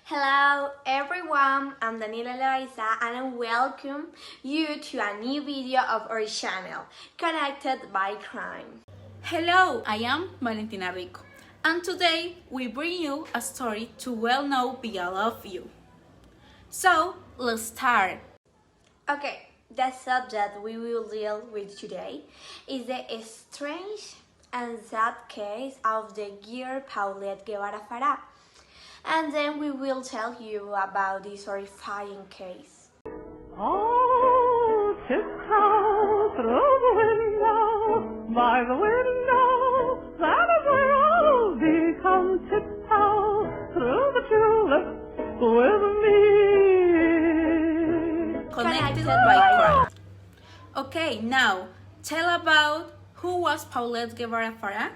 Hello everyone, I'm Daniela Loaiza and I welcome you to a new video of our channel, Connected by Crime. Hello, I am Valentina Rico, and today we bring you a story to well know We All Love You. So, let's start. Okay, the subject we will deal with today is the strange and sad case of the girl Paulette Gebara Farah. And then we will tell you about this horrifying case. Oh, tiptoe through the window, by the window, that is where I'll be. Come tiptoe through the tulips with me. Connected by Crime. Okay, now tell about who was Paulette Gebara Farah.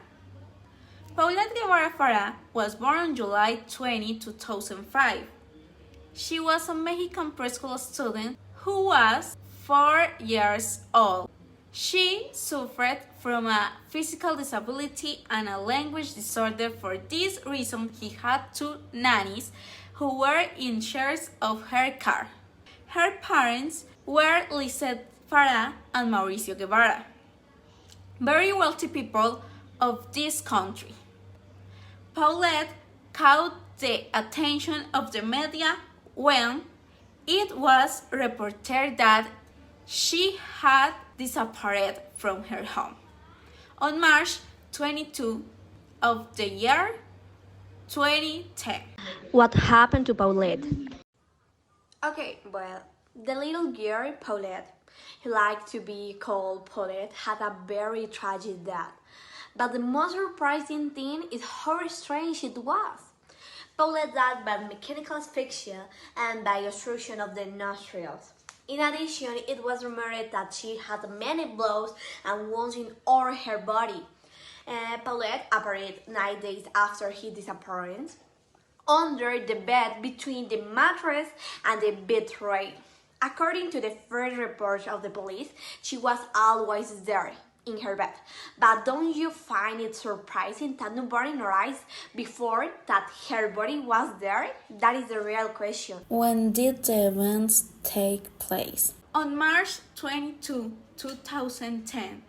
Paulette Gebara Farah was born on July 20, 2005. She was a Mexican preschool student who was 4 years old. She suffered from a physical disability and a language disorder. For this reason, he had 2 nannies who were in charge of her care. Her parents were Lisette Farah and Mauricio Guevara, very wealthy people of this country. Paulette caught the attention of the media when it was reported that she had disappeared from her home on March 22 of the year 2010. What happened to Paulette? Okay, well, the little girl Paulette, who liked to be called Paulette, had a very tragic death. But the most surprising thing is how strange it was. Paulette died by mechanical asphyxia and by obstruction of the nostrils. In addition, it was rumored that she had many blows and wounds in all her body. Paulette appeared 9 days after his disappearance under the bed between the mattress and the bed tray. According to the first report of the police, she was always there in her bed. But don't you find it surprising that nobody noticed before that her body was there? That is the real question. When did the events take place? On March 22, 2010,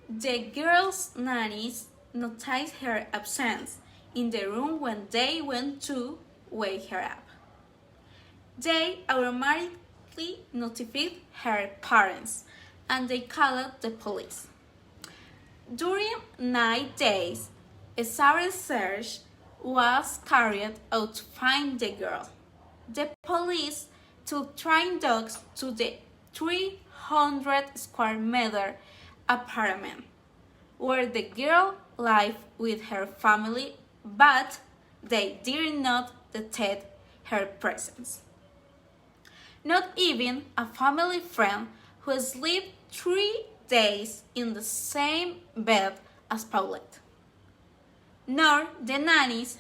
the girl's nannies noticed her absence in the room when they went to wake her up. They automatically notified her parents and they called the police. During 9 days, a thorough search was carried out to find the girl. The police took trained dogs to the 300 square meter apartment where the girl lived with her family, but they did not detect her presence. Not even a family friend who slept 3 days in the same bed as Paulette, nor the nannies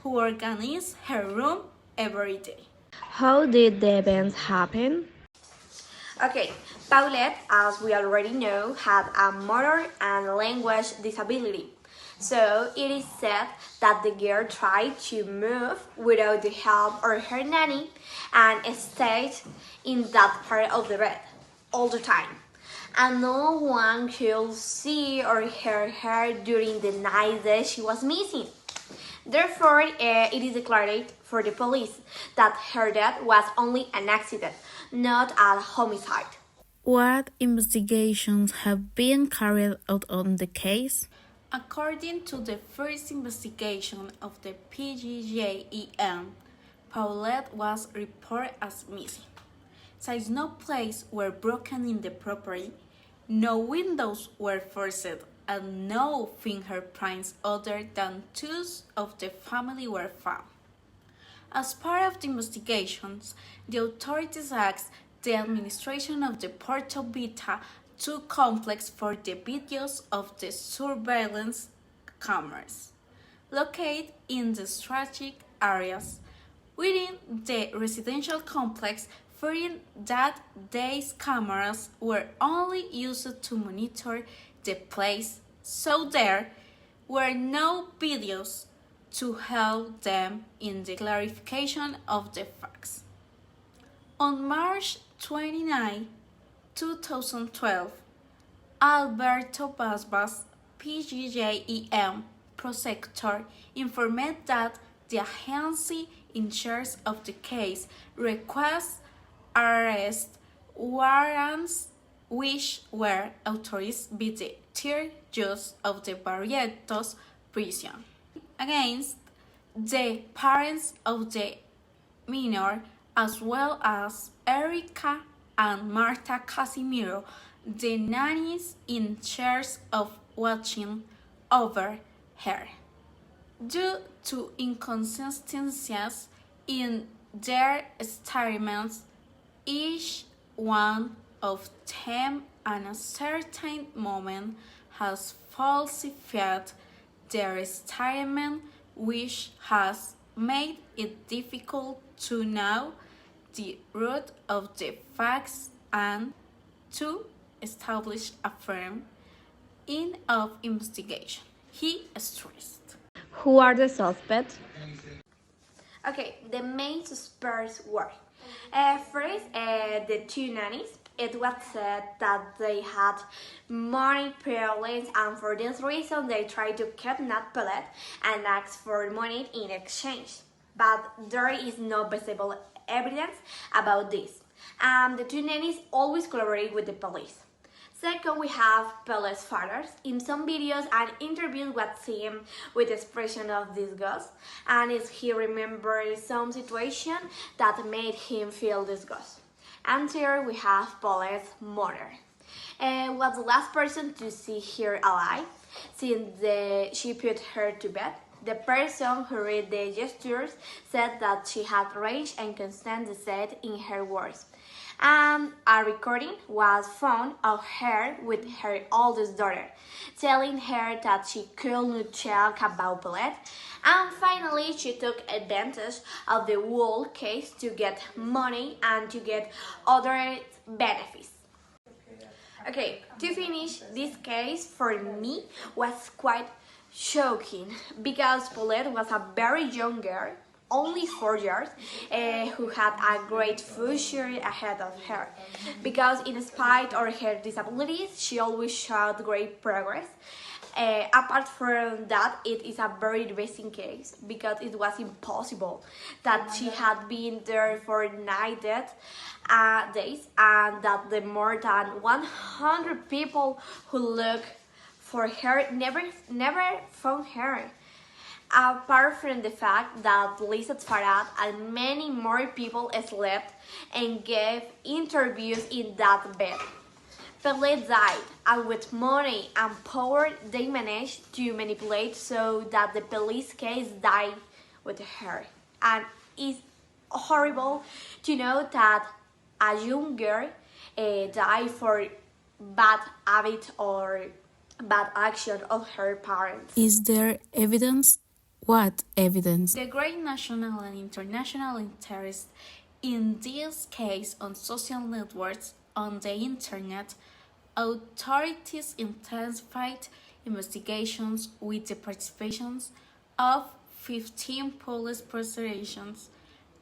who organized her room every day. How did the events happen? Okay, Paulette, as we already know, had a motor and language disability. So it is said that the girl tried to move without the help of her nanny and stayed in that part of the bed all the time. And no one could see or hear her during the 9 days she was missing. Therefore, it is declared for the police that her death was only an accident, not a homicide. What investigations have been carried out on the case? According to the first investigation of the PGJEM, Paulette was reported as missing. Since no plates were broken in the property, no windows were forced, and no fingerprints other than those of the family were found. As part of the investigations, the authorities asked the administration of the Puerto Vita 2 complex for the videos of the surveillance cameras located in the strategic areas within the residential complex, fearing that these cameras were only used to monitor the place, so there were no videos to help them in the clarification of the facts. On March 29, 2012, Alberto Basbas, PGJEM prosecutor, informed that the agency in charge of the case requests arrest warrants which were authorized by the third judge of the Barrientos prison against the parents of the minor, as well as Erica and Marta Casimiro, the nannies in charge of watching over her. Due to inconsistencies in their statements, each one of them at a certain moment has falsified their statement, which has made it difficult to know the root of the facts and to establish a firm end of investigation, he stressed. Who are the suspects? Okay, the main suspects were first, the two nannies. It was said that they had money problems, and for this reason they tried to kidnap Paulette and ask for money in exchange. But there is no visible evidence about this. The two nannies always collaborate with the police. Second, we have Paulette's father. In some videos and interviews was seen with expression of disgust, and he remembers some situation that made him feel disgust. And third, we have Paulette's mother. Was the last person to see her alive since she put her to bed. The person who read the gestures said that she had rage and constant dissent in her words. A recording was found of her with her oldest daughter, telling her that she could not talk about Paulette. And finally, she took advantage of the whole case to get money and to get other benefits. Okay, to finish, this case for me was quite shocking because Paulette was a very young girl, only 4 years, who had a great future ahead of her. Because in spite of her disabilities, she always showed great progress. Apart from that, it is a very depressing case because it was impossible that she had been there for 9 days and that the more than 100 people who looked for her never found her. Apart from the fact that Paulette Farah and many more people slept and gave interviews in that bed. Paulette died, and with money and power they managed to manipulate so that the police case died with her. And it's horrible to know that a young girl died for bad habit or bad action of her parents. Is there evidence? What evidence? The great national and international interest in this case on social networks on the internet, authorities intensified investigations with the participation of 15 police prosecutions,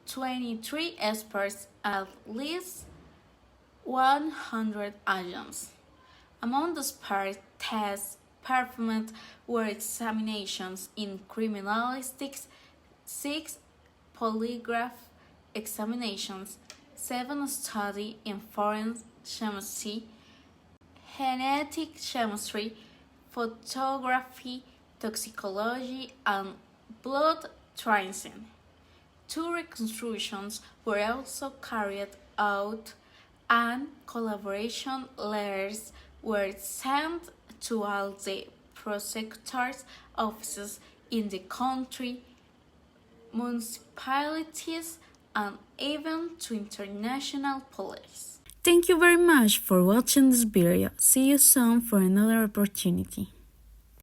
23 experts, at least 100 agents. Among the part tests performed were examinations in criminalistics, 6 polygraph examinations, 7 studies in forensic chemistry, genetic chemistry, photography, toxicology, and blood tracing. 2 reconstructions were also carried out, and collaboration letters were sent to all the prosecutors' offices in the country, municipalities, and even to international police. Thank you very much for watching this video. See you soon for another opportunity.